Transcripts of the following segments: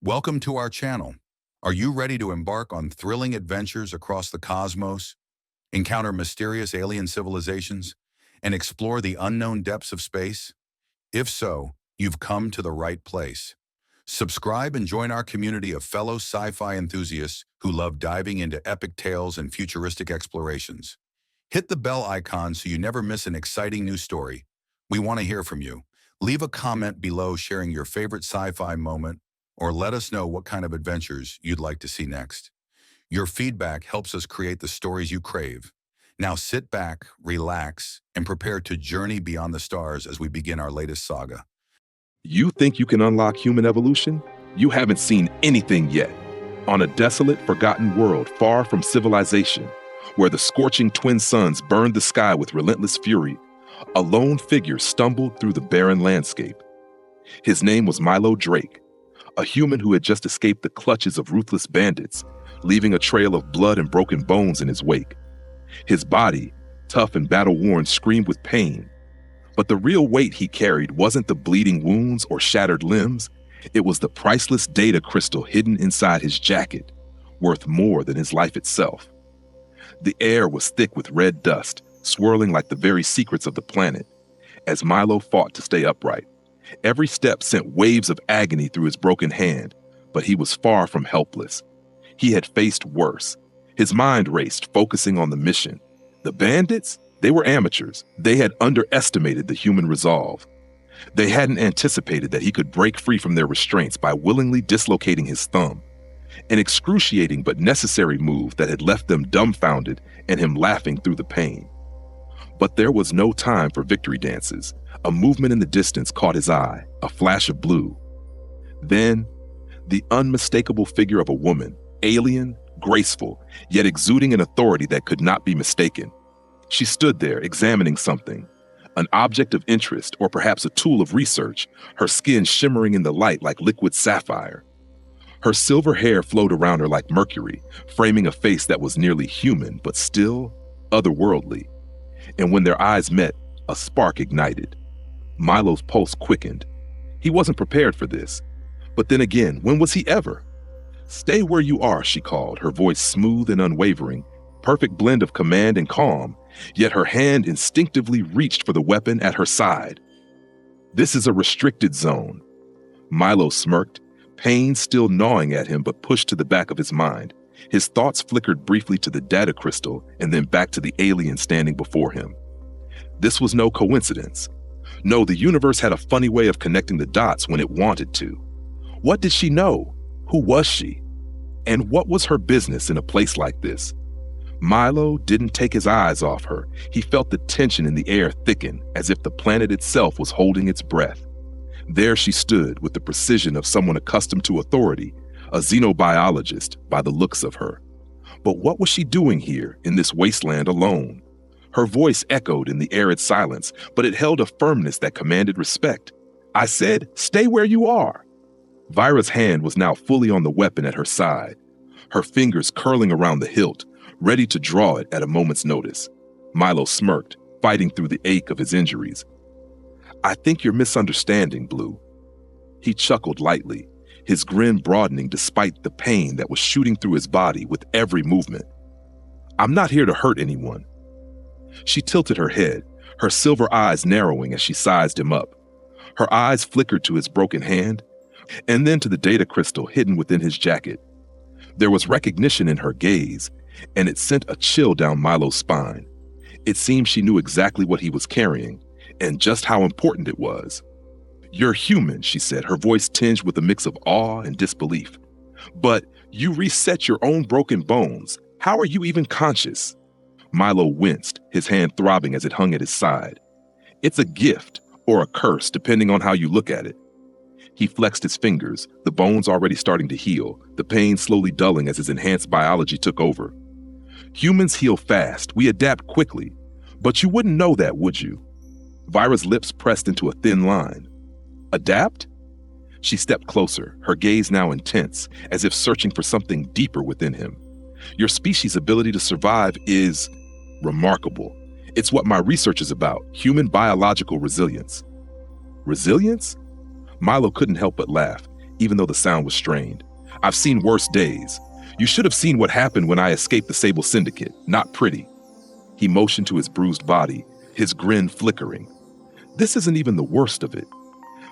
Welcome to our channel. Are you ready to embark on thrilling adventures across the cosmos, encounter mysterious alien civilizations, and explore the unknown depths of space? If so, you've come to the right place. Subscribe and join our community of fellow sci-fi enthusiasts who love diving into epic tales and futuristic explorations. Hit the bell icon so you never miss an exciting new story. We want to hear from you. Leave a comment below sharing your favorite sci-fi moment, or let us know what kind of adventures you'd like to see next. Your feedback helps us create the stories you crave. Now sit back, relax, and prepare to journey beyond the stars as we begin our latest saga. You think you can unlock human evolution? You haven't seen anything yet. On a desolate, forgotten world far from civilization, where the scorching twin suns burned the sky with relentless fury, a lone figure stumbled through the barren landscape. His name was Milo Drake, a human who had just escaped the clutches of ruthless bandits, leaving a trail of blood and broken bones in his wake. His body, tough and battle-worn, screamed with pain. But the real weight he carried wasn't the bleeding wounds or shattered limbs. It was the priceless data crystal hidden inside his jacket, worth more than his life itself. The air was thick with red dust, swirling like the very secrets of the planet, as Milo fought to stay upright. Every step sent waves of agony through his broken hand, but he was far from helpless. He had faced worse. His mind raced, focusing on the mission. The bandits? They were amateurs. They had underestimated the human resolve. They hadn't anticipated that he could break free from their restraints by willingly dislocating his thumb. An excruciating but necessary move that had left them dumbfounded and him laughing through the pain. But there was no time for victory dances. A movement in the distance caught his eye, a flash of blue. Then, the unmistakable figure of a woman, alien, graceful, yet exuding an authority that could not be mistaken. She stood there, examining something, an object of interest or perhaps a tool of research, her skin shimmering in the light like liquid sapphire. Her silver hair flowed around her like mercury, framing a face that was nearly human but still otherworldly. And when their eyes met, a spark ignited. Milo's pulse quickened. He wasn't prepared for this. But then again, when was he ever? "Stay where you are," she called, her voice smooth and unwavering, perfect blend of command and calm, yet her hand instinctively reached for the weapon at her side. "This is a restricted zone." Milo smirked, pain still gnawing at him but pushed to the back of his mind. His thoughts flickered briefly to the data crystal and then back to the alien standing before him. This was no coincidence. No, the universe had a funny way of connecting the dots when it wanted to. What did she know? Who was she? And what was her business in a place like this? Milo didn't take his eyes off her. He felt the tension in the air thicken, as if the planet itself was holding its breath. There she stood with the precision of someone accustomed to authority, a xenobiologist by the looks of her. But what was she doing here in this wasteland alone? Her voice echoed in the arid silence, but it held a firmness that commanded respect. "I said, stay where you are." Vira's hand was now fully on the weapon at her side, her fingers curling around the hilt, ready to draw it at a moment's notice. Milo smirked, fighting through the ache of his injuries. "I think you're misunderstanding, Blue." He chuckled lightly, his grin broadening despite the pain that was shooting through his body with every movement. "I'm not here to hurt anyone." She tilted her head, her silver eyes narrowing as she sized him up. Her eyes flickered to his broken hand, and then to the data crystal hidden within his jacket. There was recognition in her gaze, and it sent a chill down Milo's spine. It seemed she knew exactly what he was carrying, and just how important it was. "You're human," she said, her voice tinged with a mix of awe and disbelief. "But you reset your own broken bones. How are you even conscious?" Milo winced, his hand throbbing as it hung at his side. "It's a gift, or a curse, depending on how you look at it." He flexed his fingers, the bones already starting to heal, the pain slowly dulling as his enhanced biology took over. "Humans heal fast, we adapt quickly. But you wouldn't know that, would you?" Vira's lips pressed into a thin line. "Adapt?" She stepped closer, her gaze now intense, as if searching for something deeper within him. "Your species' ability to survive is remarkable. It's what my research is about, human biological resilience." "Resilience?" Milo couldn't help but laugh. even though the sound was strained. "I've seen worse days. You should have seen what happened when I escaped the Sable Syndicate. Not pretty." He motioned to his bruised body, his grin flickering. "This isn't even the worst of it."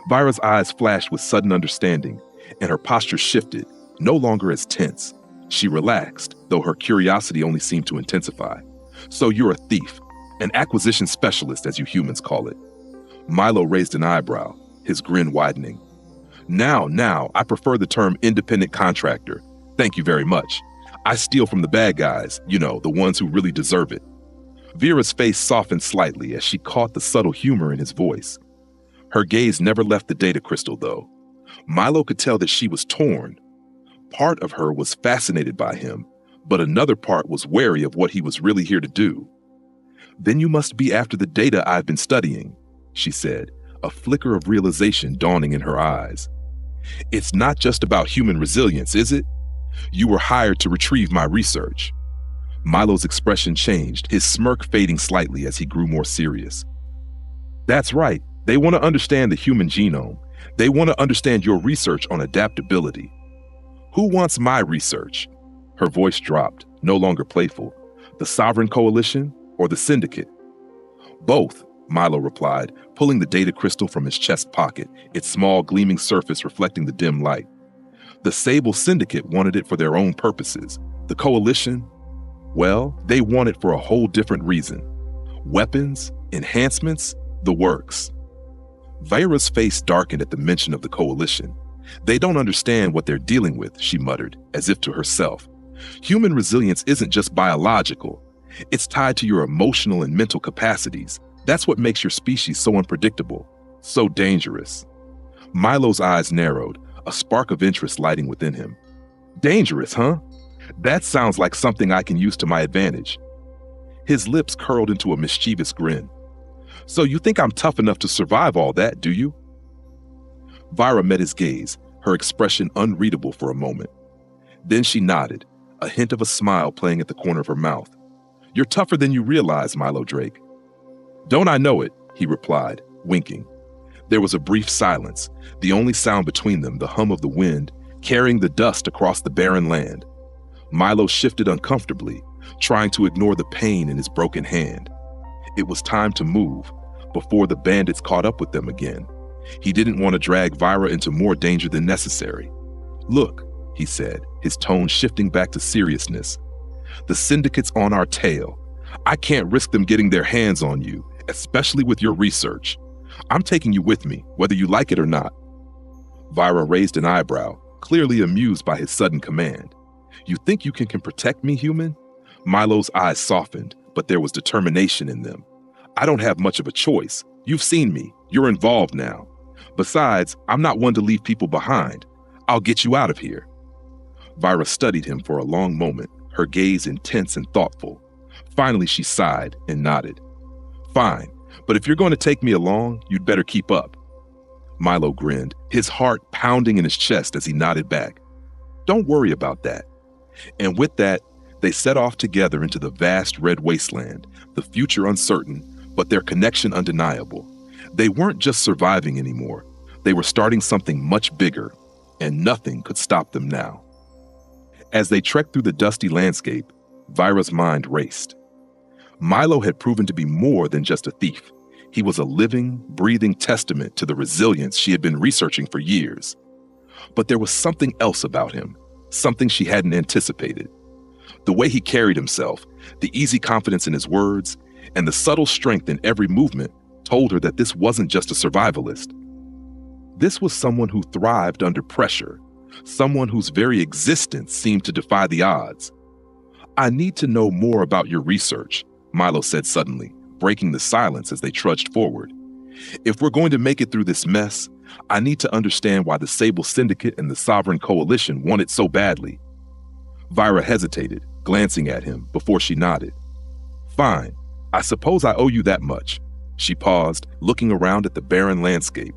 Vira's eyes flashed with sudden understanding, and her posture shifted, no longer as tense. She relaxed, though her curiosity only seemed to intensify. "So you're a thief, an acquisition specialist, as you humans call it." Milo raised an eyebrow, his grin widening. Now, I prefer the term independent contractor. Thank you very much. I steal from the bad guys, the ones who really deserve it." Vira's face softened slightly as she caught the subtle humor in his voice. Her gaze never left the data crystal, though. Milo could tell that she was torn. Part of her was fascinated by him, but another part was wary of what he was really here to do. "Then you must be after the data I've been studying," she said, a flicker of realization dawning in her eyes. "It's not just about human resilience, is it? You were hired to retrieve my research." Milo's expression changed, his smirk fading slightly as he grew more serious. "That's right. They want to understand the human genome. They want to understand your research on adaptability." "Who wants my research?" Her voice dropped, no longer playful. "The Sovereign Coalition or the Syndicate?" "Both," Milo replied, pulling the data crystal from his chest pocket, its small gleaming surface reflecting the dim light. "The Sable Syndicate wanted it for their own purposes. The Coalition, well, they want it for a whole different reason. Weapons, enhancements, the works." Vira's face darkened at the mention of the Coalition. "They don't understand what they're dealing with," she muttered, as if to herself. "Human resilience isn't just biological. It's tied to your emotional and mental capacities. That's what makes your species so unpredictable, so dangerous." Milo's eyes narrowed, a spark of interest lighting within him. "Dangerous, huh? That sounds like something I can use to my advantage." His lips curled into a mischievous grin. "So you think I'm tough enough to survive all that, do you?" Vira met his gaze, her expression unreadable for a moment. Then she nodded, a hint of a smile playing at the corner of her mouth. "You're tougher than you realize, Milo Drake." "Don't I know it?" he replied, winking. There was a brief silence, the only sound between them the hum of the wind carrying the dust across the barren land. Milo shifted uncomfortably, trying to ignore the pain in his broken hand. It was time to move, before the bandits caught up with them again. He didn't want to drag Vira into more danger than necessary. "Look," he said, his tone shifting back to seriousness. "The Syndicate's on our tail. I can't risk them getting their hands on you, especially with your research. I'm taking you with me, whether you like it or not." Vira raised an eyebrow, clearly amused by his sudden command. "You think you can protect me, human?" Milo's eyes softened, but there was determination in them. "I don't have much of a choice. You've seen me. You're involved now. Besides, I'm not one to leave people behind. I'll get you out of here." Vira studied him for a long moment, her gaze intense and thoughtful. Finally, she sighed and nodded. "Fine, but if you're going to take me along, you'd better keep up." Milo grinned, his heart pounding in his chest as he nodded back. "Don't worry about that." And with that, they set off together into the vast red wasteland, the future uncertain, but their connection undeniable. They weren't just surviving anymore. They were starting something much bigger, and nothing could stop them now. As they trekked through the dusty landscape, Vira's mind raced. Milo had proven to be more than just a thief. He was a living, breathing testament to the resilience she had been researching for years. But there was something else about him, something she hadn't anticipated. The way he carried himself, the easy confidence in his words, and the subtle strength in every movement told her that this wasn't just a survivalist. This was someone who thrived under pressure, someone whose very existence seemed to defy the odds. "I need to know more about your research," Milo said suddenly, breaking the silence as they trudged forward. "If we're going to make it through this mess, I need to understand why the Sable Syndicate and the Sovereign Coalition want it so badly." Vira hesitated, glancing at him, before she nodded. "Fine, I suppose I owe you that much." She paused, looking around at the barren landscape.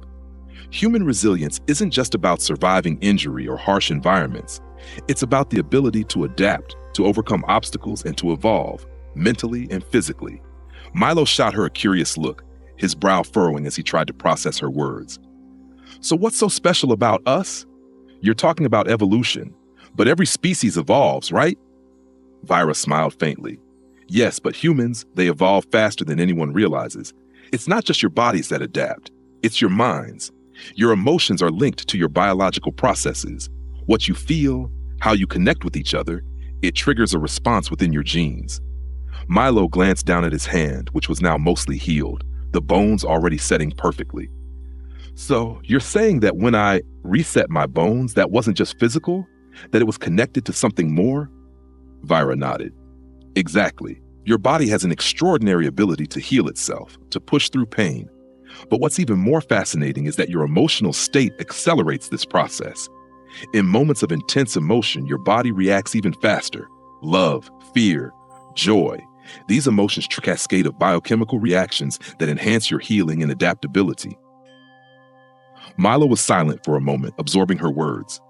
Human resilience isn't just about surviving injury or harsh environments. It's about the ability to adapt, to overcome obstacles, and to evolve, mentally and physically. Milo shot her a curious look, his brow furrowing as he tried to process her words. "So what's so special about us?" You're talking about evolution, but every species evolves, right? Vira smiled faintly. Yes, but humans, they evolve faster than anyone realizes. It's not just your bodies that adapt, it's your minds. Your emotions are linked to your biological processes. What you feel, how you connect with each other, it triggers a response within your genes. Milo glanced down at his hand, which was now mostly healed, the bones already setting perfectly. So, you're saying that when I reset my bones, that wasn't just physical? That it was connected to something more? Vira nodded. Exactly. Your body has an extraordinary ability to heal itself, to push through pain. But what's even more fascinating is that your emotional state accelerates this process. In moments of intense emotion, your body reacts even faster. Love, fear, joy. These emotions cascade of biochemical reactions that enhance your healing and adaptability. Milo was silent for a moment, absorbing her words.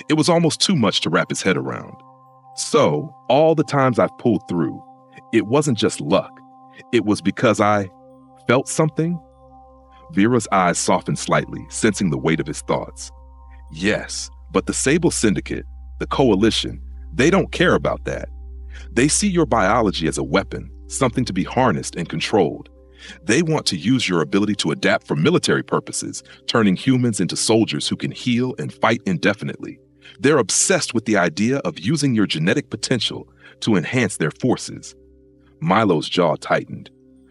It was almost too much to wrap his head around. So, all the times I've pulled through, it wasn't just luck. It was because I felt something. Vira's eyes softened slightly, sensing the weight of his thoughts. Yes, but the Sable Syndicate, the Coalition, they don't care about that. They see your biology as a weapon, something to be harnessed and controlled. They want to use your ability to adapt for military purposes, turning humans into soldiers who can heal and fight indefinitely. They're obsessed with the idea of using your genetic potential to enhance their forces. Milo's jaw tightened.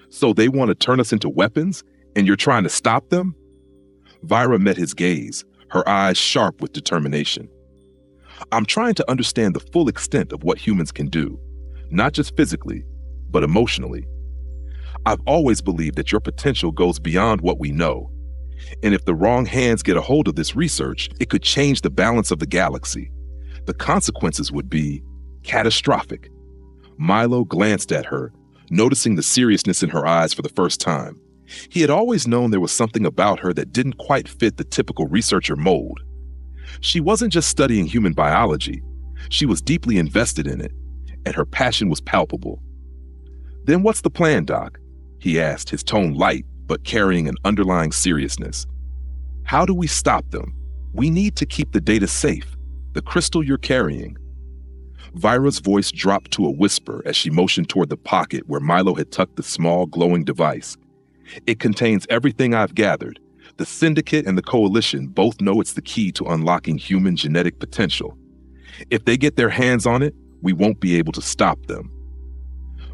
So they want to turn us into weapons, and you're trying to stop them? Vira met his gaze, her eyes sharp with determination. I'm trying to understand the full extent of what humans can do, not just physically, but emotionally. I've always believed that your potential goes beyond what we know. And if the wrong hands get a hold of this research, it could change the balance of the galaxy. The consequences would be catastrophic. Milo glanced at her, noticing the seriousness in her eyes for the first time. He had always known there was something about her that didn't quite fit the typical researcher mold. She wasn't just studying human biology. She was deeply invested in it, and her passion was palpable. Then what's the plan, Doc? He asked, his tone light, but carrying an underlying seriousness. How do we stop them? We need to keep the data safe, the crystal you're carrying. Vira's voice dropped to a whisper as she motioned toward the pocket where Milo had tucked the small, glowing device. It contains everything I've gathered. The Syndicate and the Coalition both know it's the key to unlocking human genetic potential. If they get their hands on it, we won't be able to stop them.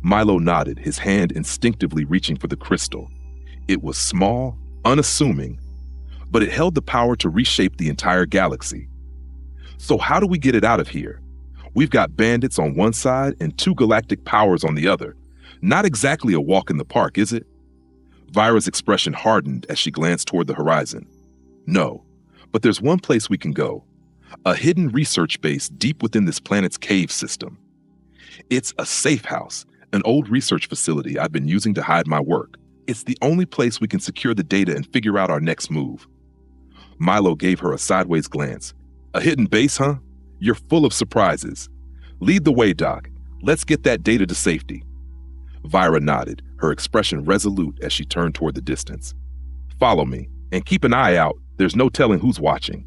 Milo nodded, his hand instinctively reaching for the crystal. It was small, unassuming, but it held the power to reshape the entire galaxy. So how do we get it out of here? We've got bandits on one side and two galactic powers on the other. Not exactly a walk in the park, is it? Vira's expression hardened as she glanced toward the horizon. No, but there's one place we can go. A hidden research base deep within this planet's cave system. It's a safe house, an old research facility I've been using to hide my work. It's the only place we can secure the data and figure out our next move. Milo gave her a sideways glance. A hidden base, huh? You're full of surprises. Lead the way, Doc. Let's get that data to safety. Vira nodded, her expression resolute as she turned toward the distance. Follow me, and keep an eye out. There's no telling who's watching.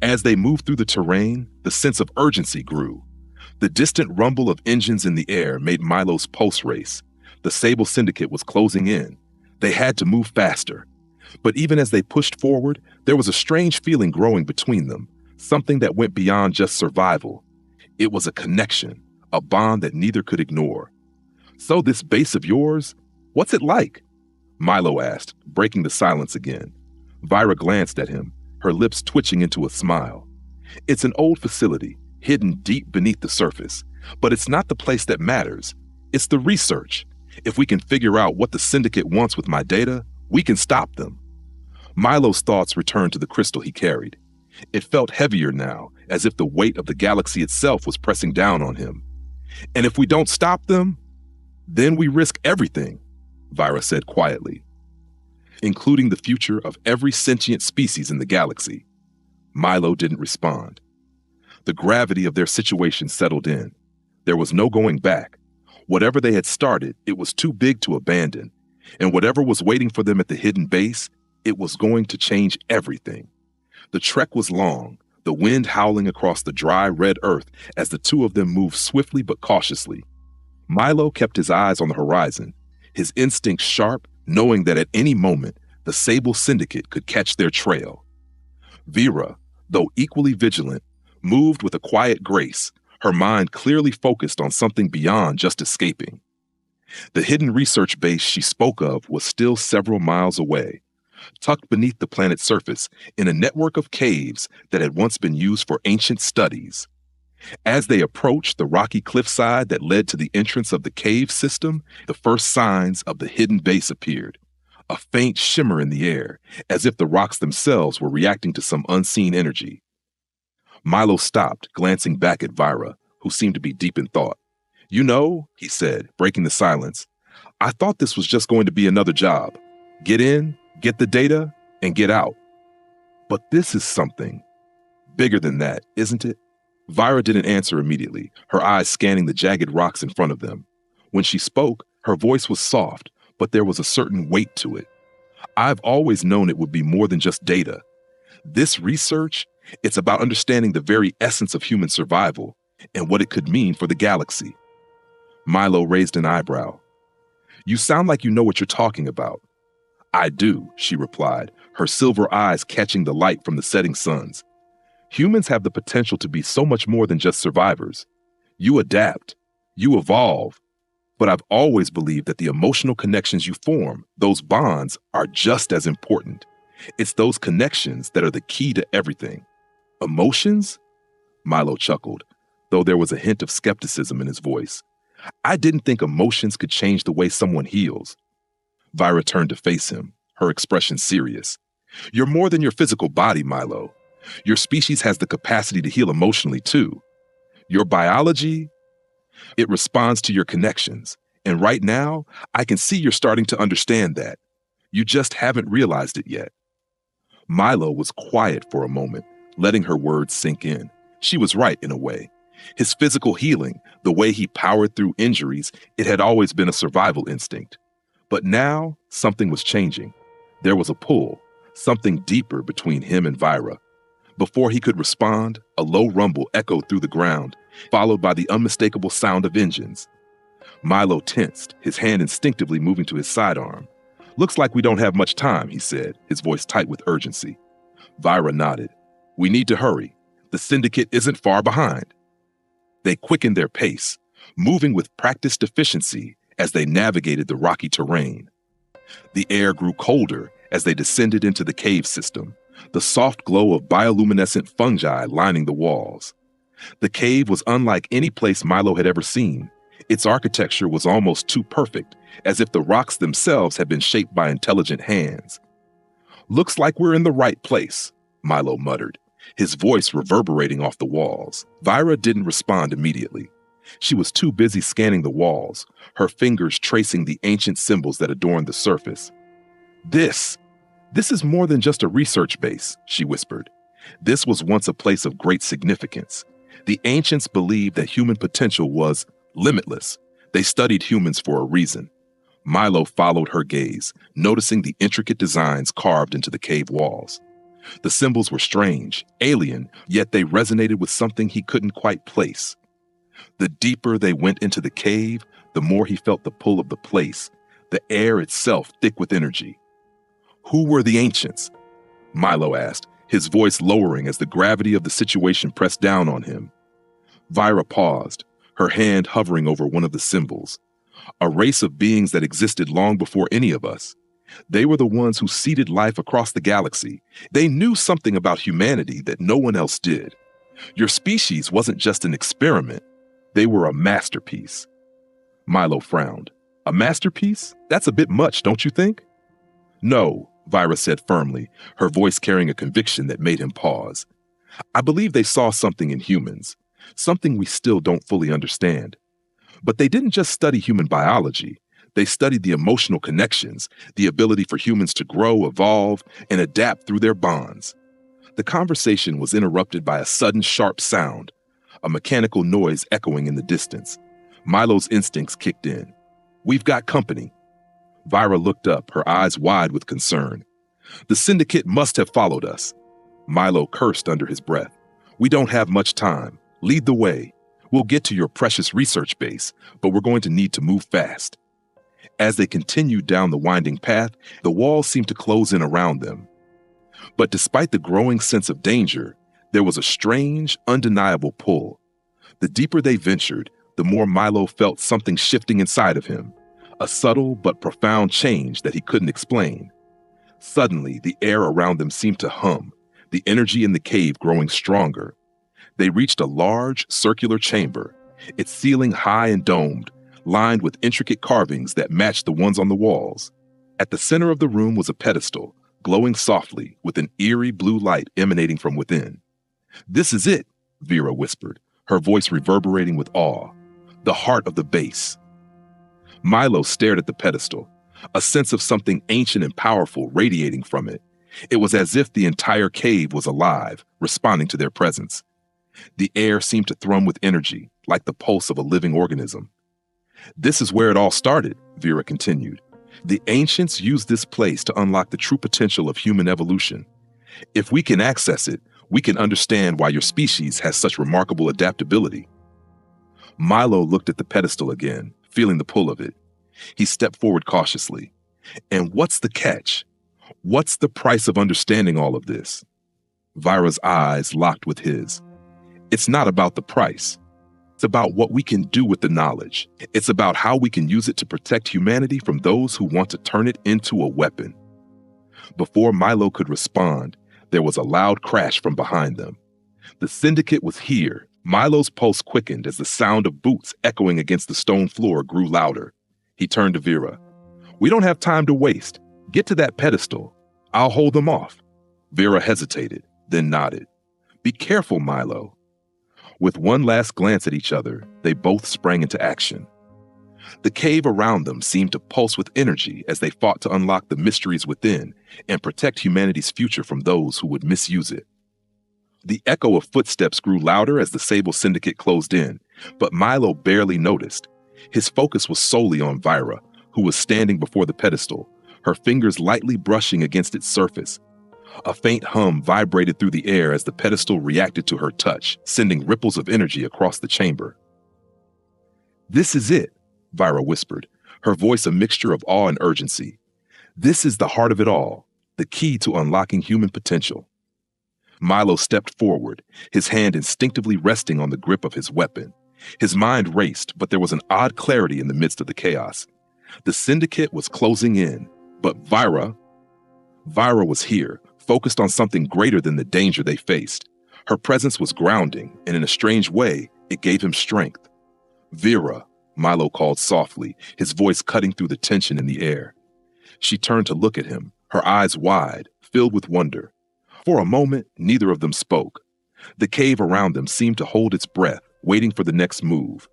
As they moved through the terrain, the sense of urgency grew. The distant rumble of engines in the air made Milo's pulse race. The Sable Syndicate was closing in. They had to move faster. But even as they pushed forward, there was a strange feeling growing between them, something that went beyond just survival. It was a connection, a bond that neither could ignore. So this base of yours, what's it like? Milo asked, breaking the silence again. Vira glanced at him, her lips twitching into a smile. It's an old facility, hidden deep beneath the surface, but it's not the place that matters. It's the research. If we can figure out what the Syndicate wants with my data, we can stop them. Milo's thoughts returned to the crystal he carried. It felt heavier now, as if the weight of the galaxy itself was pressing down on him. And if we don't stop them, then we risk everything, Vira said quietly, including the future of every sentient species in the galaxy. Milo didn't respond. The gravity of their situation settled in. There was no going back. Whatever they had started, it was too big to abandon. And whatever was waiting for them at the hidden base, it was going to change everything. The trek was long, the wind howling across the dry, red earth as the two of them moved swiftly but cautiously. Milo kept his eyes on the horizon, his instincts sharp, knowing that at any moment, the Sable Syndicate could catch their trail. Vira, though equally vigilant, moved with a quiet grace, her mind clearly focused on something beyond just escaping. The hidden research base she spoke of was still several miles away, tucked beneath the planet's surface in a network of caves that had once been used for ancient studies. As they approached the rocky cliffside that led to the entrance of the cave system, the first signs of the hidden base appeared, a faint shimmer in the air, as if the rocks themselves were reacting to some unseen energy. Milo stopped, glancing back at Vira, who seemed to be deep in thought. "You know," he said, breaking the silence, "I thought this was just going to be another job. Get in, get the data, and get out. But this is something bigger than that, isn't it?" Vira didn't answer immediately, her eyes scanning the jagged rocks in front of them. When she spoke, her voice was soft, but there was a certain weight to it. "I've always known it would be more than just data. This research, it's about understanding the very essence of human survival and what it could mean for the galaxy." Milo raised an eyebrow. "You sound like you know what you're talking about." "I do," she replied, her silver eyes catching the light from the setting suns. "Humans have the potential to be so much more than just survivors. You adapt, you evolve, but I've always believed that the emotional connections you form, those bonds, are just as important. It's those connections that are the key to everything." "Emotions?" Milo chuckled, though there was a hint of skepticism in his voice. "I didn't think emotions could change the way someone heals." Vira turned to face him, her expression serious. "You're more than your physical body, Milo. Your species has the capacity to heal emotionally, too. Your biology, it responds to your connections. And right now, I can see you're starting to understand that. You just haven't realized it yet." Milo was quiet for a moment, letting her words sink in. She was right in a way. His physical healing, the way he powered through injuries, it had always been a survival instinct. But now, something was changing. There was a pull, something deeper between him and Vira. Before he could respond, a low rumble echoed through the ground, followed by the unmistakable sound of engines. Milo tensed, his hand instinctively moving to his sidearm. "Looks like we don't have much time," he said, his voice tight with urgency. Vira nodded. "We need to hurry. The Syndicate isn't far behind." They quickened their pace, moving with practiced efficiency as they navigated the rocky terrain. The air grew colder as they descended into the cave system, the soft glow of bioluminescent fungi lining the walls. The cave was unlike any place Milo had ever seen. Its architecture was almost too perfect, as if the rocks themselves had been shaped by intelligent hands. "Looks like we're in the right place," Milo muttered, his voice reverberating off the walls. Vira didn't respond immediately. She was too busy scanning the walls, her fingers tracing the ancient symbols that adorned the surface. This is more than just a research base," she whispered. "This was once a place of great significance. The ancients believed that human potential was limitless. They studied humans for a reason." Milo followed her gaze, noticing the intricate designs carved into the cave walls. The symbols were strange, alien, yet they resonated with something he couldn't quite place. The deeper they went into the cave, the more he felt the pull of the place, the air itself thick with energy. "Who were the ancients?" Milo asked, his voice lowering as the gravity of the situation pressed down on him. Vira paused, her hand hovering over one of the symbols. "A race of beings that existed long before any of us. They were the ones who seeded life across the galaxy. They knew something about humanity that no one else did. Your species wasn't just an experiment. They were a masterpiece." Milo frowned. "A masterpiece? That's a bit much, don't you think?" "No," Vira said firmly, her voice carrying a conviction that made him pause. "I believe they saw something in humans, something we still don't fully understand. But they didn't just study human biology. They studied the emotional connections, the ability for humans to grow, evolve, and adapt through their bonds." The conversation was interrupted by a sudden sharp sound, a mechanical noise echoing in the distance. Milo's instincts kicked in. "We've got company." Vira looked up, her eyes wide with concern. "The Syndicate must have followed us." Milo cursed under his breath. "We don't have much time. Lead the way. We'll get to your precious research base, but we're going to need to move fast." As they continued down the winding path, the walls seemed to close in around them. But despite the growing sense of danger, there was a strange, undeniable pull. The deeper they ventured, the more Milo felt something shifting inside of him, a subtle but profound change that he couldn't explain. Suddenly, the air around them seemed to hum, the energy in the cave growing stronger. They reached a large, circular chamber, its ceiling high and domed, lined with intricate carvings that matched the ones on the walls. At the center of the room was a pedestal, glowing softly with an eerie blue light emanating from within. "This is it," Vira whispered, her voice reverberating with awe. "The heart of the base." Milo stared at the pedestal, a sense of something ancient and powerful radiating from it. It was as if the entire cave was alive, responding to their presence. The air seemed to thrum with energy, like the pulse of a living organism. "This is where it all started," Vira continued. "The ancients used this place to unlock the true potential of human evolution. If we can access it, we can understand why your species has such remarkable adaptability." Milo looked at the pedestal again, feeling the pull of it. He stepped forward cautiously. "And what's the catch? What's the price of understanding all of this?" Vira's eyes locked with his. "It's not about the price. It's about what we can do with the knowledge. It's about how we can use it to protect humanity from those who want to turn it into a weapon." Before Milo could respond, there was a loud crash from behind them. The Syndicate was here. Milo's pulse quickened as the sound of boots echoing against the stone floor grew louder. He turned to Vira. "We don't have time to waste. Get to that pedestal. I'll hold them off." Vira hesitated, then nodded. "Be careful, Milo." With one last glance at each other, they both sprang into action. The cave around them seemed to pulse with energy as they fought to unlock the mysteries within and protect humanity's future from those who would misuse it. The echo of footsteps grew louder as the Sable Syndicate closed in, but Milo barely noticed. His focus was solely on Vira, who was standing before the pedestal, her fingers lightly brushing against its surface. A faint hum vibrated through the air as the pedestal reacted to her touch, sending ripples of energy across the chamber. "This is it," Vira whispered, her voice a mixture of awe and urgency. "This is the heart of it all, the key to unlocking human potential." Milo stepped forward, his hand instinctively resting on the grip of his weapon. His mind raced, but there was an odd clarity in the midst of the chaos. The Syndicate was closing in, but Vira was here, focused on something greater than the danger they faced. Her presence was grounding, and in a strange way, it gave him strength. "Vira," Milo called softly, his voice cutting through the tension in the air. She turned to look at him, her eyes wide, filled with wonder. For a moment, neither of them spoke. The cave around them seemed to hold its breath, waiting for the next move.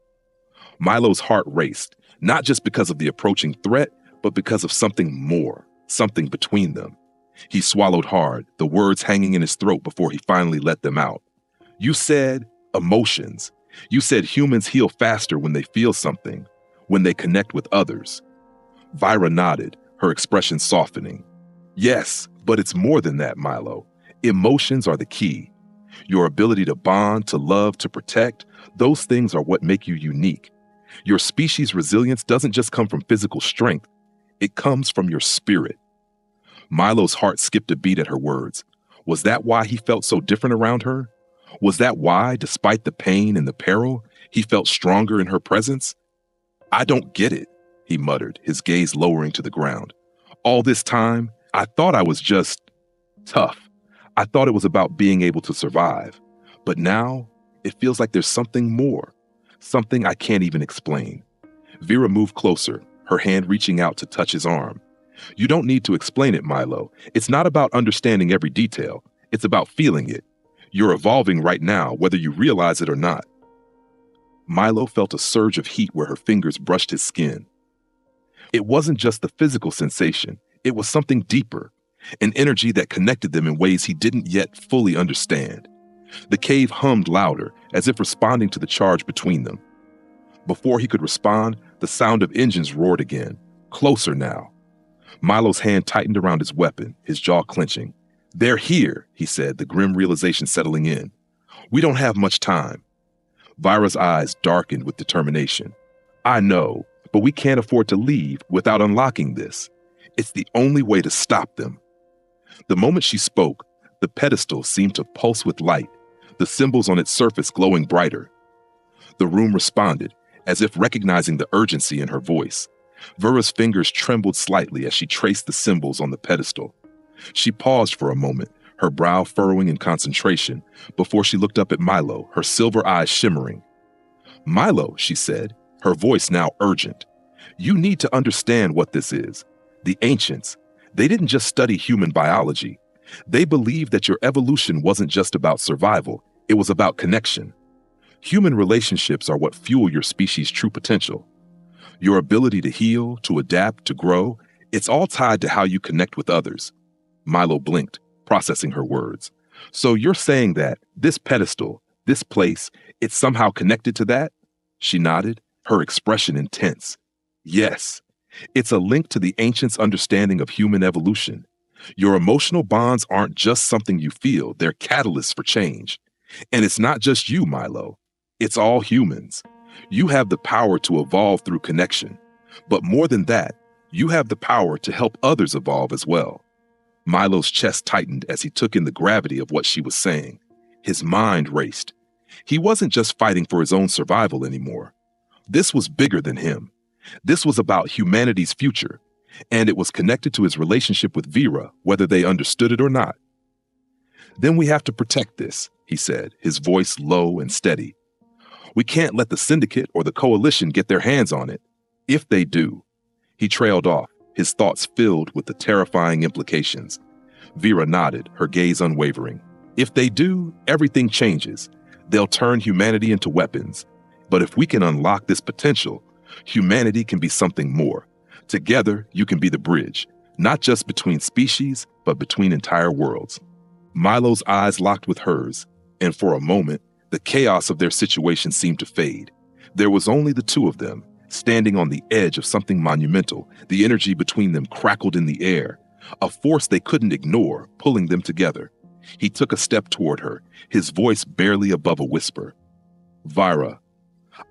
Milo's heart raced, not just because of the approaching threat, but because of something more, something between them. He swallowed hard, the words hanging in his throat before he finally let them out. "You said emotions. You said humans heal faster when they feel something, when they connect with others." Vira nodded, her expression softening. "Yes, but it's more than that, Milo. Emotions are the key. Your ability to bond, to love, to protect, those things are what make you unique. Your species' resilience doesn't just come from physical strength. It comes from your spirit." Milo's heart skipped a beat at her words. Was that why he felt so different around her? Was that why, despite the pain and the peril, he felt stronger in her presence? "I don't get it," he muttered, his gaze lowering to the ground. "All this time, I thought I was just tough. I thought it was about being able to survive. But now, it feels like there's something more, something I can't even explain." Vira moved closer, her hand reaching out to touch his arm. "You don't need to explain it, Milo. It's not about understanding every detail. It's about feeling it. You're evolving right now, whether you realize it or not." Milo felt a surge of heat where her fingers brushed his skin. It wasn't just the physical sensation. It was something deeper, an energy that connected them in ways he didn't yet fully understand. The cave hummed louder, as if responding to the charge between them. Before he could respond, the sound of engines roared again, closer now. Milo's hand tightened around his weapon, his jaw clenching. They're here, he said, the grim realization settling in. We don't have much time. Vira's eyes darkened with determination. I know, but we can't afford to leave without unlocking this. It's the only way to stop them. The moment she spoke, the pedestal seemed to pulse with light, the symbols on its surface glowing brighter. The room responded, as if recognizing the urgency in her voice. Vira's fingers trembled slightly as she traced the symbols on the pedestal. She paused for a moment, her brow furrowing in concentration, before she looked up at Milo, her silver eyes shimmering. Milo, she said, her voice now urgent. You need to understand what this is. The ancients, they didn't just study human biology. They believed that your evolution wasn't just about survival, it was about connection. Human relationships are what fuel your species' true potential. Your ability to heal, to adapt, to grow, it's all tied to how you connect with others. Milo blinked, processing her words. So you're saying that this pedestal, this place, it's somehow connected to that? She nodded, her expression intense. Yes, it's a link to the ancients' understanding of human evolution. Your emotional bonds aren't just something you feel, they're catalysts for change. And it's not just you, Milo. It's all humans. You have the power to evolve through connection. But more than that, you have the power to help others evolve as well. Milo's chest tightened as he took in the gravity of what she was saying. His mind raced. He wasn't just fighting for his own survival anymore. This was bigger than him. This was about humanity's future, and it was connected to his relationship with Vira, whether they understood it or not. Then we have to protect this, he said, his voice low and steady. We can't let the Syndicate or the Coalition get their hands on it. If they do, he trailed off, his thoughts filled with the terrifying implications. Vira nodded, her gaze unwavering. If they do, everything changes. They'll turn humanity into weapons. But if we can unlock this potential, humanity can be something more. Together, you can be the bridge, not just between species, but between entire worlds. Milo's eyes locked with hers, and for a moment, the chaos of their situation seemed to fade. There was only the two of them, standing on the edge of something monumental. The energy between them crackled in the air, a force they couldn't ignore, pulling them together. He took a step toward her, his voice barely above a whisper. Vira,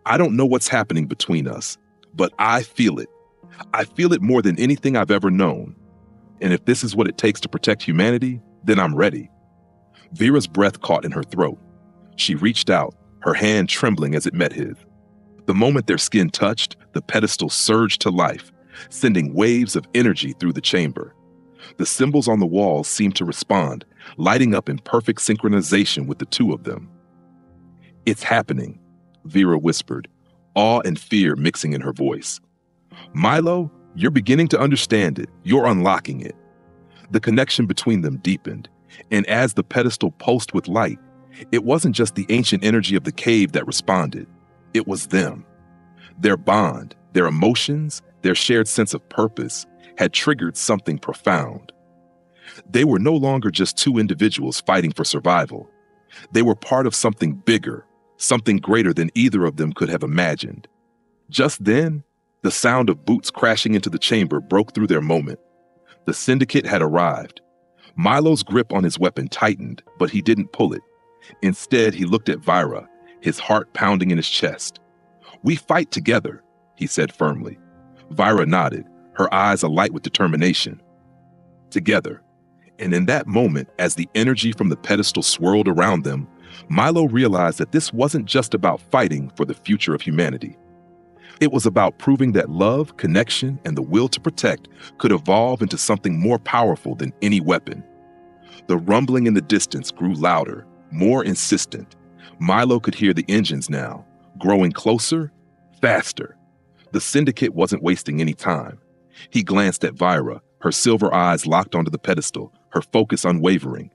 I don't know what's happening between us, but I feel it. I feel it more than anything I've ever known. And if this is what it takes to protect humanity, then I'm ready. Vira's breath caught in her throat. She reached out, her hand trembling as it met his. The moment their skin touched, the pedestal surged to life, sending waves of energy through the chamber. The symbols on the walls seemed to respond, lighting up in perfect synchronization with the two of them. It's happening, Vira whispered, awe and fear mixing in her voice. Milo, you're beginning to understand it. You're unlocking it. The connection between them deepened, and as the pedestal pulsed with light, it wasn't just the ancient energy of the cave that responded. It was them. Their bond, their emotions, their shared sense of purpose had triggered something profound. They were no longer just two individuals fighting for survival. They were part of something bigger, something greater than either of them could have imagined. Just then, the sound of boots crashing into the chamber broke through their moment. The Syndicate had arrived. Milo's grip on his weapon tightened, but he didn't pull it. Instead, he looked at Vira, his heart pounding in his chest. We fight together, he said firmly. Vira nodded, her eyes alight with determination. Together. And in that moment, as the energy from the pedestal swirled around them, Milo realized that this wasn't just about fighting for the future of humanity. It was about proving that love, connection, and the will to protect could evolve into something more powerful than any weapon. The rumbling in the distance grew louder, more insistent. Milo could hear the engines now, growing closer, faster. The Syndicate wasn't wasting any time. He glanced at Vira, her silver eyes locked onto the pedestal, her focus unwavering.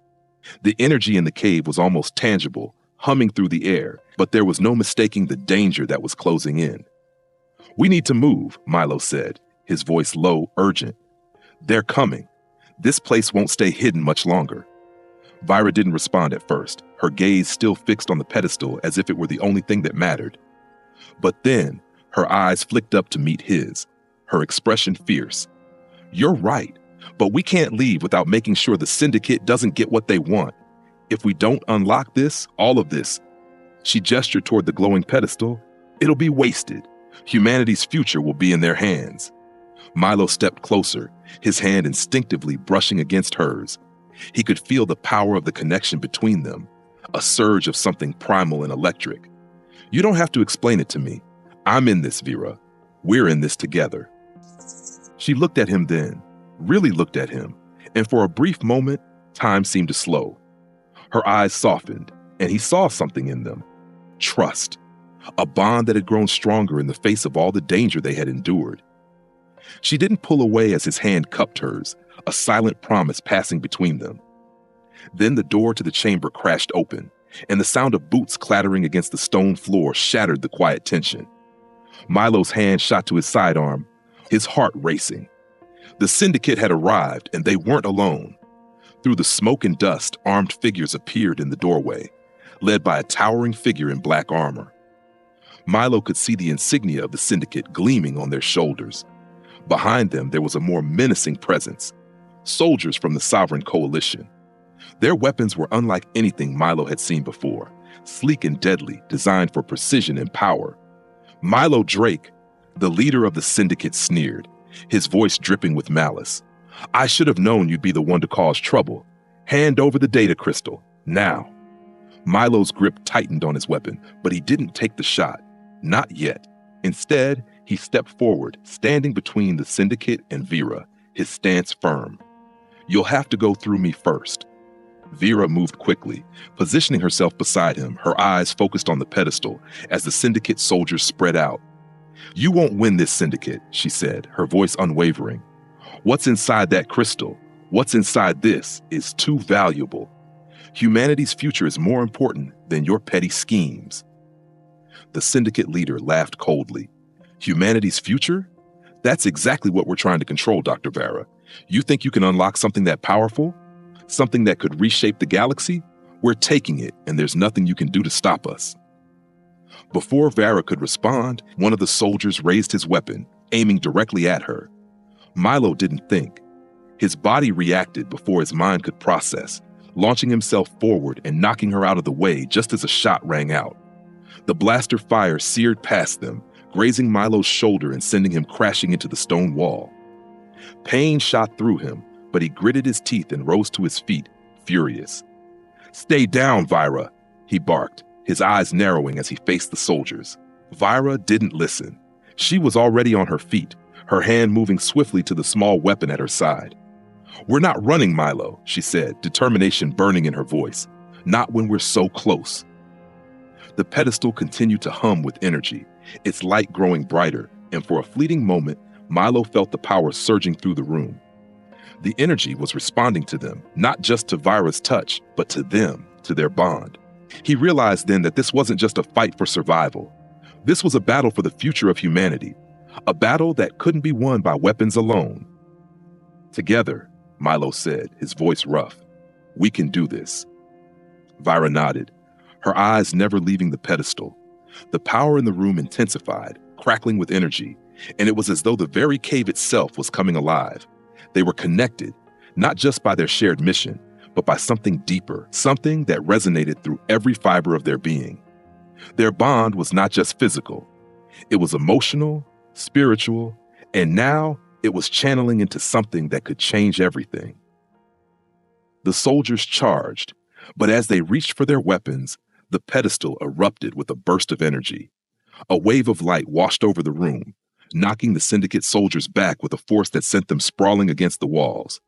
The energy in the cave was almost tangible, humming through the air, but there was no mistaking the danger that was closing in. We need to move, Milo said, his voice low, urgent. They're coming. This place won't stay hidden much longer. Vira didn't respond at first, her gaze still fixed on the pedestal as if it were the only thing that mattered. But then, her eyes flicked up to meet his, her expression fierce. You're right. But we can't leave without making sure the Syndicate doesn't get what they want. If we don't unlock this, all of this, she gestured toward the glowing pedestal, it'll be wasted. Humanity's future will be in their hands. Milo stepped closer, his hand instinctively brushing against hers. He could feel the power of the connection between them, a surge of something primal and electric. You don't have to explain it to me. I'm in this, Vira. We're in this together. She looked at him then, really looked at him, and for a brief moment, time seemed to slow. Her eyes softened, and he saw something in them. Trust. A bond that had grown stronger in the face of all the danger they had endured. She didn't pull away as his hand cupped hers, a silent promise passing between them. Then the door to the chamber crashed open, and the sound of boots clattering against the stone floor shattered the quiet tension. Milo's hand shot to his sidearm, his heart racing. The Syndicate had arrived, and they weren't alone. Through the smoke and dust, armed figures appeared in the doorway, led by a towering figure in black armor. Milo could see the insignia of the Syndicate gleaming on their shoulders. Behind them, there was a more menacing presence, soldiers from the Sovereign Coalition. Their weapons were unlike anything Milo had seen before, sleek and deadly, designed for precision and power. Milo Drake, the leader of the Syndicate, sneered, his voice dripping with malice. I should have known you'd be the one to cause trouble. Hand over the data crystal, now. Milo's grip tightened on his weapon, but he didn't take the shot. Not yet. Instead, he stepped forward, standing between the Syndicate and Vira, his stance firm. You'll have to go through me first. Vira moved quickly, positioning herself beside him, her eyes focused on the pedestal as the Syndicate soldiers spread out. You won't win this, Syndicate, she said, her voice unwavering. What's inside that crystal, what's inside this, is too valuable. Humanity's future is more important than your petty schemes. The Syndicate leader laughed coldly. Humanity's future? That's exactly what we're trying to control, Dr. Vira. You think you can unlock something that powerful? Something that could reshape the galaxy? We're taking it, and there's nothing you can do to stop us. Before Vira could respond, one of the soldiers raised his weapon, aiming directly at her. Milo didn't think. His body reacted before his mind could process, launching himself forward and knocking her out of the way just as a shot rang out. The blaster fire seared past them, grazing Milo's shoulder and sending him crashing into the stone wall. Pain shot through him, but he gritted his teeth and rose to his feet, furious. Stay down, Vira, he barked, his eyes narrowing as he faced the soldiers. Vira didn't listen. She was already on her feet, her hand moving swiftly to the small weapon at her side. We're not running, Milo, she said, determination burning in her voice. Not when we're so close. The pedestal continued to hum with energy, its light growing brighter, and for a fleeting moment, Milo felt the power surging through the room. The energy was responding to them, not just to Vira's touch, but to them, to their bond. He realized then that this wasn't just a fight for survival. This was a battle for the future of humanity, a battle that couldn't be won by weapons alone. Together, Milo said, his voice rough, we can do this. Vira nodded, her eyes never leaving the pedestal. The power in the room intensified, crackling with energy, and it was as though the very cave itself was coming alive. They were connected, not just by their shared mission, but by something deeper, something that resonated through every fiber of their being. Their bond was not just physical. It was emotional, spiritual, and now it was channeling into something that could change everything. The soldiers charged, but as they reached for their weapons, the pedestal erupted with a burst of energy. A wave of light washed over the room, knocking the Syndicate soldiers back with a force that sent them sprawling against the walls.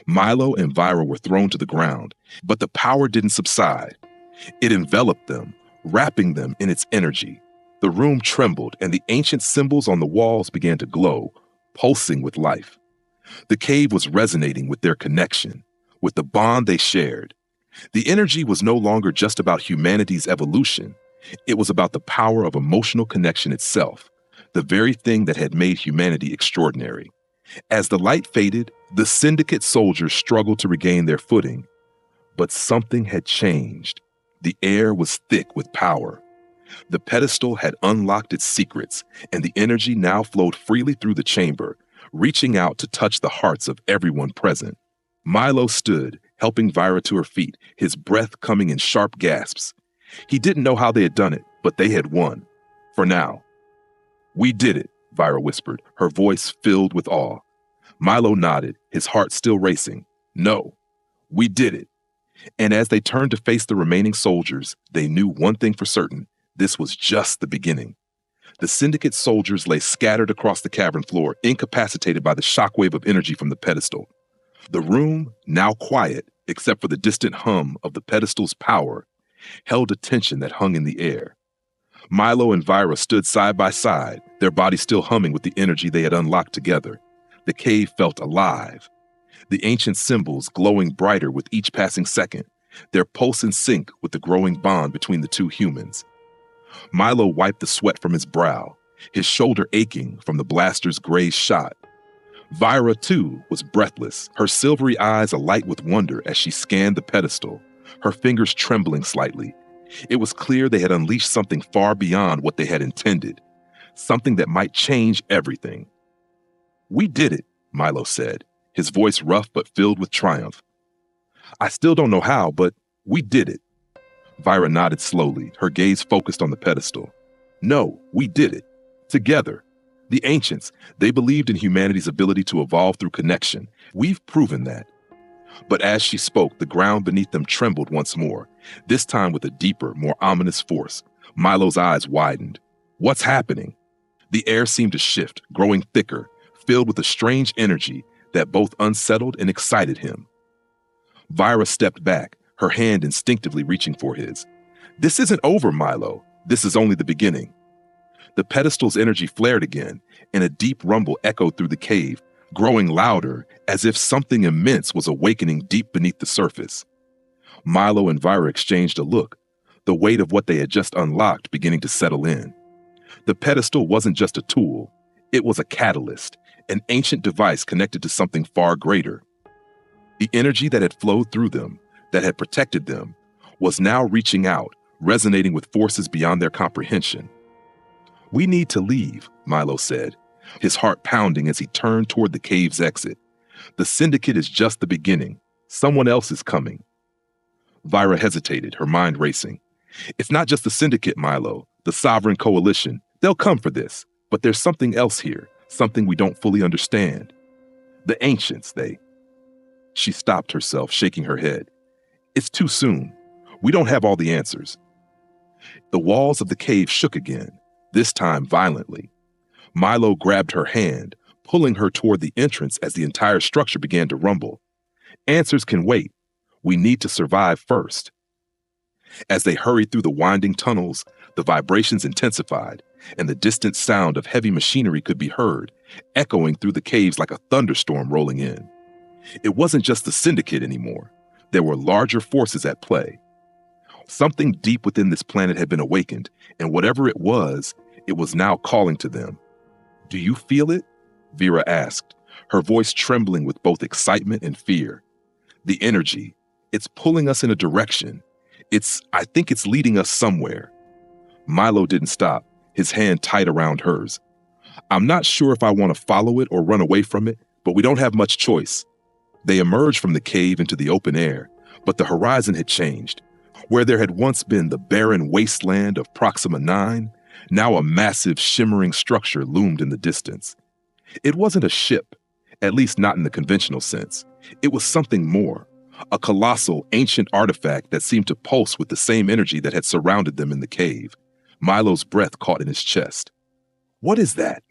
Milo and Vira were thrown to the ground, but the power didn't subside. It enveloped them, wrapping them in its energy. The room trembled, and the ancient symbols on the walls began to glow, pulsing with life. The cave was resonating with their connection, with the bond they shared. The energy was no longer just about humanity's evolution. It was about the power of emotional connection itself, the very thing that had made humanity extraordinary. As the light faded, the Syndicate soldiers struggled to regain their footing. But something had changed. The air was thick with power. The pedestal had unlocked its secrets, and the energy now flowed freely through the chamber, reaching out to touch the hearts of everyone present. Milo stood, helping Vira to her feet, his breath coming in sharp gasps. He didn't know how they had done it, but they had won. For now. "We did it," Vira whispered, her voice filled with awe. Milo nodded, his heart still racing. "No, we did it." And as they turned to face the remaining soldiers, they knew one thing for certain: this was just the beginning. The Syndicate soldiers lay scattered across the cavern floor, incapacitated by the shockwave of energy from the pedestal. The room, now quiet, except for the distant hum of the pedestal's power, held a tension that hung in the air. Milo and Vira stood side by side, their bodies still humming with the energy they had unlocked together. The cave felt alive, the ancient symbols glowing brighter with each passing second, their pulse in sync with the growing bond between the two humans. Milo wiped the sweat from his brow, his shoulder aching from the blaster's gray shot. Vira, too, was breathless, her silvery eyes alight with wonder as she scanned the pedestal, her fingers trembling slightly. It was clear they had unleashed something far beyond what they had intended, something that might change everything. "We did it," Milo said, his voice rough but filled with triumph. "I still don't know how, but we did it." Vira nodded slowly, her gaze focused on the pedestal. "No, we did it. Together. The ancients, they believed in humanity's ability to evolve through connection. We've proven that." But as she spoke, the ground beneath them trembled once more, this time with a deeper, more ominous force. Milo's eyes widened. "What's happening?" The air seemed to shift, growing thicker, filled with a strange energy that both unsettled and excited him. Vira stepped back, her hand instinctively reaching for his. "This isn't over, Milo. This is only the beginning." The pedestal's energy flared again, and a deep rumble echoed through the cave, growing louder as if something immense was awakening deep beneath the surface. Milo and Vira exchanged a look, the weight of what they had just unlocked beginning to settle in. The pedestal wasn't just a tool, it was a catalyst, an ancient device connected to something far greater. The energy that had flowed through them, that had protected them, was now reaching out, resonating with forces beyond their comprehension. "We need to leave," Milo said, his heart pounding as he turned toward the cave's exit. "The Syndicate is just the beginning. Someone else is coming." Vira hesitated, her mind racing. "It's not just the Syndicate, Milo, the Sovereign Coalition. They'll come for this. But there's something else here, something we don't fully understand. The ancients, they..." She stopped herself, shaking her head. "It's too soon. We don't have all the answers." The walls of the cave shook again, this time violently. Milo grabbed her hand, pulling her toward the entrance as the entire structure began to rumble. "Answers can wait. We need to survive first." As they hurried through the winding tunnels, the vibrations intensified, and the distant sound of heavy machinery could be heard, echoing through the caves like a thunderstorm rolling in. It wasn't just the Syndicate anymore. There were larger forces at play. Something deep within this planet had been awakened, and whatever it was now calling to them. "Do you feel it?" Vira asked, her voice trembling with both excitement and fear. "The energy, it's pulling us in a direction. I think it's leading us somewhere." Milo didn't stop, his hand tight around hers. "I'm not sure if I want to follow it or run away from it, but we don't have much choice." They emerged from the cave into the open air, but the horizon had changed. Where there had once been the barren wasteland of Proxima 9, now a massive, shimmering structure loomed in the distance. It wasn't a ship, at least not in the conventional sense. It was something more, a colossal, ancient artifact that seemed to pulse with the same energy that had surrounded them in the cave. Milo's breath caught in his chest. "What is that?"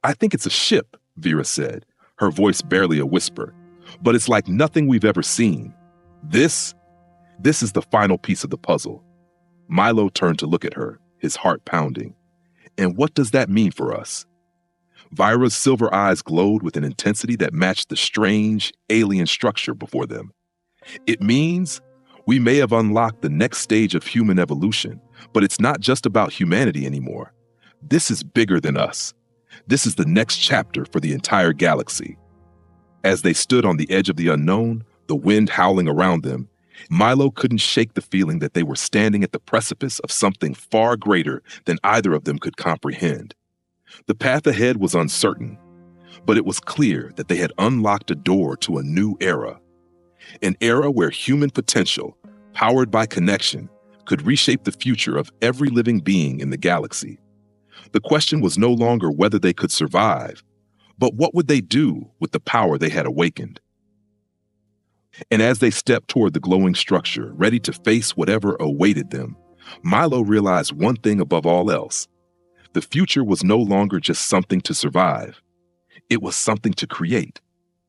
"I think it's a ship," Vira said, her voice barely a whisper. "But it's like nothing we've ever seen. This is the final piece of the puzzle." Milo turned to look at her, his heart pounding. "And what does that mean for us?" Vira's silver eyes glowed with an intensity that matched the strange, alien structure before them. "It means we may have unlocked the next stage of human evolution, but it's not just about humanity anymore. This is bigger than us. This is the next chapter for the entire galaxy." As they stood on the edge of the unknown, the wind howling around them, Milo couldn't shake the feeling that they were standing at the precipice of something far greater than either of them could comprehend. The path ahead was uncertain. But it was clear that they had unlocked a door to a new era. An era where human potential, powered by connection, could reshape the future of every living being in the galaxy. The question was no longer whether they could survive, but what would they do with the power they had awakened? And as they stepped toward the glowing structure, ready to face whatever awaited them, Milo realized one thing above all else. The future was no longer just something to survive. It was something to create.